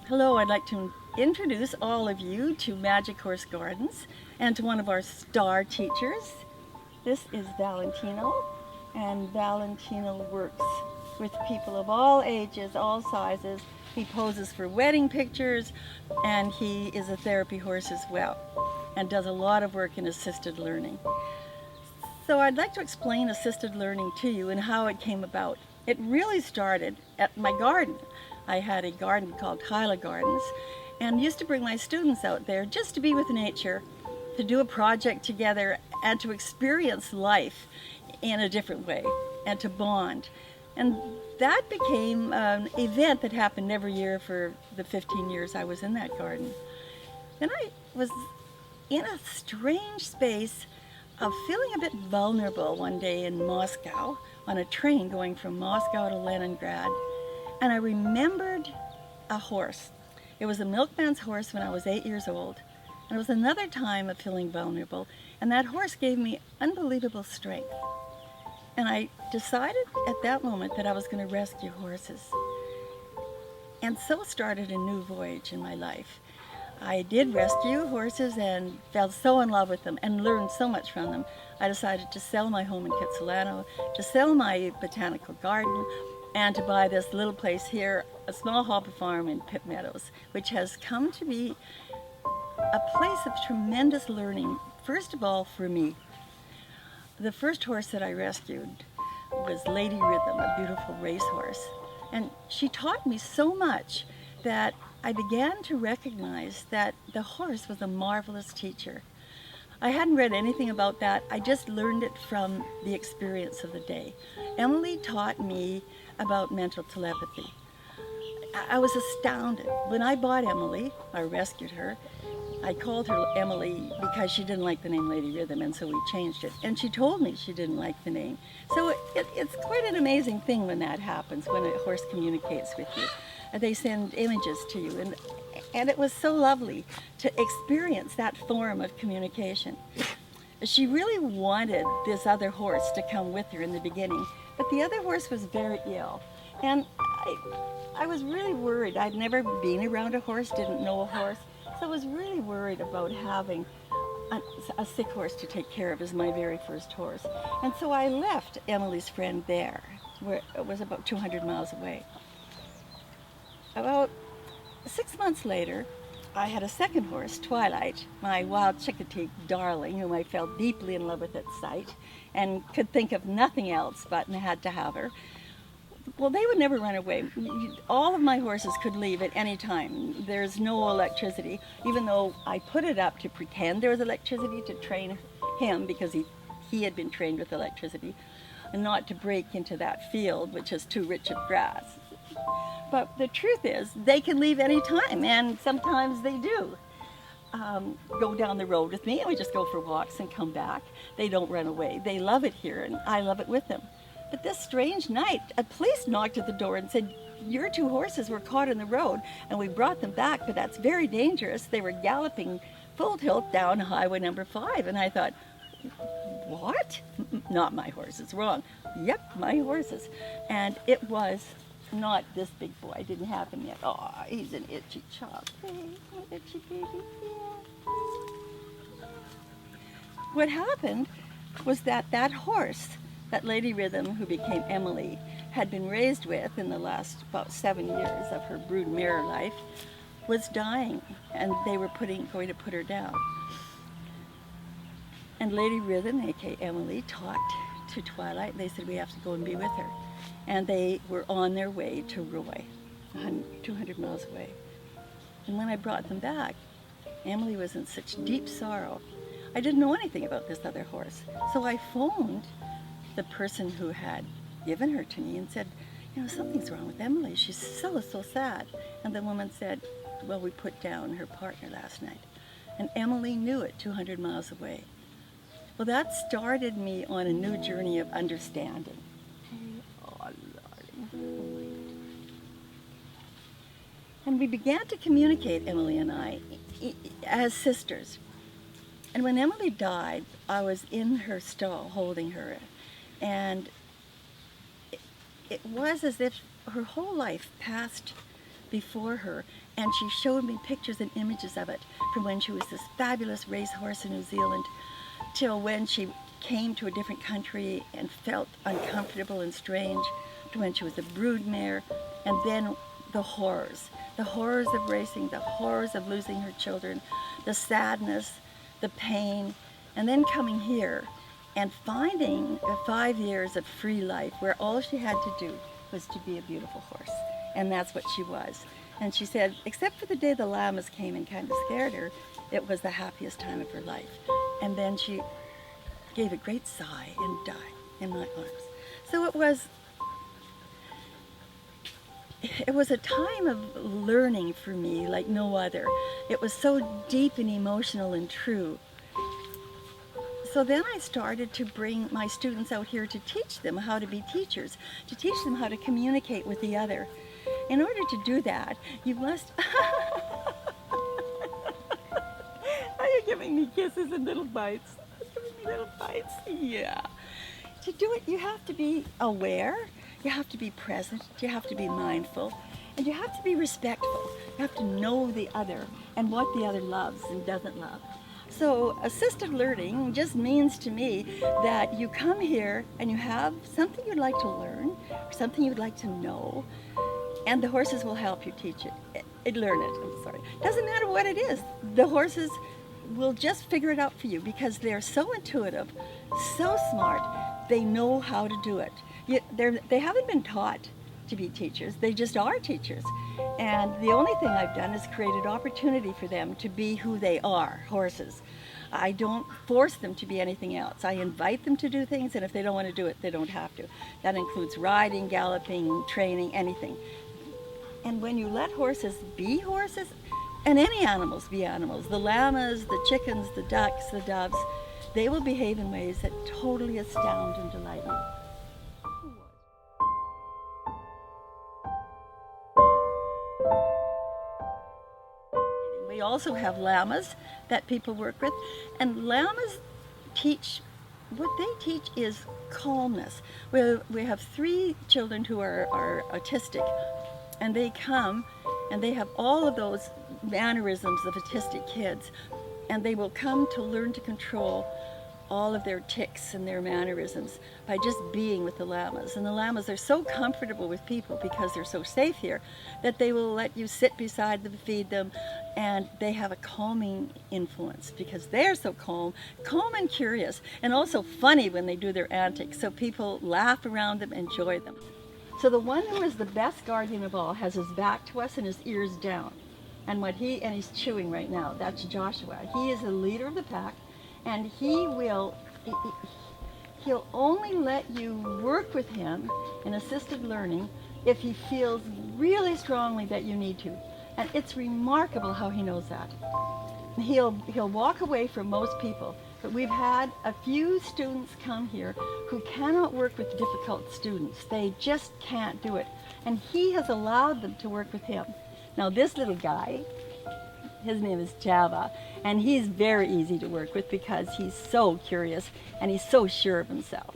Hello, I'd like to introduce all of you to Magic Horse Gardens and to one of our star teachers. This is Valentino, and Valentino works with people of all ages, all sizes. He poses for wedding pictures, and he is a therapy horse as well, and does a lot of work in assisted learning. So I'd like to explain assisted learning to you and how it came about. It really started at my garden. I had a garden called Hyla Gardens and used to bring my students out there just to be with nature, to do a project together and to experience life in a different way and to bond. And that became an event that happened every year for the 15 years I was in that garden. And I was in a strange space of feeling a bit vulnerable one day in Moscow on a train going from Moscow to Leningrad. And I remembered a horse. It was a milkman's horse when I was 8 years old. And it was another time of feeling vulnerable. And that horse gave me unbelievable strength. And I decided at that moment that I was going to rescue horses. And so started a new voyage in my life. I did rescue horses and fell so in love with them and learned so much from them. I decided to sell my home in Kitsilano, to sell my botanical garden, and to buy this little place here, a small hopper farm in Pitt Meadows, which has come to be a place of tremendous learning, first of all for me. The first horse that I rescued was Lady Rhythm, a beautiful racehorse. And she taught me so much that I began to recognize that the horse was a marvelous teacher. I hadn't read anything about that. I just learned it from the experience of the day. Emily taught me about mental telepathy. I was astounded. When I bought Emily, I rescued her, I called her Emily because she didn't like the name Lady Rhythm, and so we changed it. And she told me she didn't like the name. So it's quite an amazing thing when that happens, when a horse communicates with you. They send images to you, and it was so lovely to experience that form of communication. She really wanted this other horse to come with her in the beginning, but the other horse was very ill. And I was really worried. I'd never been around a horse, didn't know a horse, so I was really worried about having a sick horse to take care of as my very first horse. And so I left Emily's friend there, where it was about 200 miles away. About 6 months later, I had a second horse, Twilight, my wild Chickatee darling, whom I fell deeply in love with at sight and could think of nothing else but and had to have her. Well, they would never run away. All of my horses could leave at any time. There's no electricity, even though I put it up to pretend there was electricity to train him because he had been trained with electricity, and not to break into that field, which is too rich of grass. But the truth is, they can leave any time, and sometimes they do. Go down the road with me, and we just go for walks and come back. They don't run away. They love it here, and I love it with them. But this strange night, a police knocked at the door and said, "Your two horses were caught in the road, and we brought them back, but that's very dangerous." They were galloping full tilt down Highway number 5, and I thought, what? Not my horses, wrong. Yep, my horses. And it was not this big boy. I didn't have him yet. Oh, he's an itchy chop. Hey, itchy baby. Yeah. What happened was that horse, that Lady Rhythm, who became Emily, had been raised with in the last about 7 years of her broodmare life, was dying, and they were going to put her down. And Lady Rhythm, aka Emily, talked to Twilight. They said, "We have to go and be with her." And they were on their way to Roy, 200 miles away. And when I brought them back, Emily was in such deep sorrow. I didn't know anything about this other horse. So I phoned the person who had given her to me and said, "Something's wrong with Emily. She's so sad." And the woman said, "Well, we put down her partner last night." And Emily knew it 200 miles away. Well, that started me on a new journey of understanding. Oh, Lordy. And we began to communicate, Emily and I, as sisters. And when Emily died, I was in her stall holding her. And it was as if her whole life passed before her, and she showed me pictures and images of it from when she was this fabulous racehorse in New Zealand till when she came to a different country and felt uncomfortable and strange, to when she was a broodmare, and then the horrors of racing, the horrors of losing her children, the sadness, the pain, and then coming here and finding 5 years of free life where all she had to do was to be a beautiful horse. And that's what she was. And she said, except for the day the llamas came and kind of scared her, it was the happiest time of her life. And then she gave a great sigh and died in my arms. So it was a time of learning for me like no other. It was so deep and emotional and true. So then I started to bring my students out here to teach them how to be teachers, to teach them how to communicate with the other. In order to do that, you must... Are you giving me kisses and little bites? Giving me little bites? Yeah. To do it, you have to be aware, you have to be present, you have to be mindful, and you have to be respectful. You have to know the other and what the other loves and doesn't love. So assisted learning just means to me that you come here and you have something you'd like to learn, or something you'd like to know, and the horses will help you teach it. Learn it, I'm sorry. Doesn't matter what it is. The horses will just figure it out for you because they're so intuitive, so smart, they know how to do it. They haven't been taught to be teachers, they just are teachers. And the only thing I've done is created opportunity for them to be who they are, horses. I don't force them to be anything else. I invite them to do things, and if they don't want to do it, they don't have to. That includes riding, galloping, training, anything. And when you let horses be horses, and any animals be animals, the llamas, the chickens, the ducks, the doves, they will behave in ways that totally astound and delight you. We also have llamas that people work with, and llamas teach, what they teach is calmness. We have 3 children who are autistic, and they come and they have all of those mannerisms of autistic kids, and they will come to learn to control all of their tics and their mannerisms by just being with the llamas. And the llamas are so comfortable with people because they're so safe here that they will let you sit beside them, feed them, and they have a calming influence because they're so calm and curious, and also funny when they do their antics, so people laugh around them, enjoy them. So the one who is the best guardian of all has his back to us and his ears down. And he's chewing right now. That's Joshua. He is the leader of the pack, and he'll only let you work with him in assisted learning if he feels really strongly that you need to. And it's remarkable how he knows that. He'll walk away from most people, but we've had a few students come here who cannot work with difficult students. They just can't do it. And he has allowed them to work with him. Now this little guy, his name is Java, and he's very easy to work with because he's so curious and he's so sure of himself.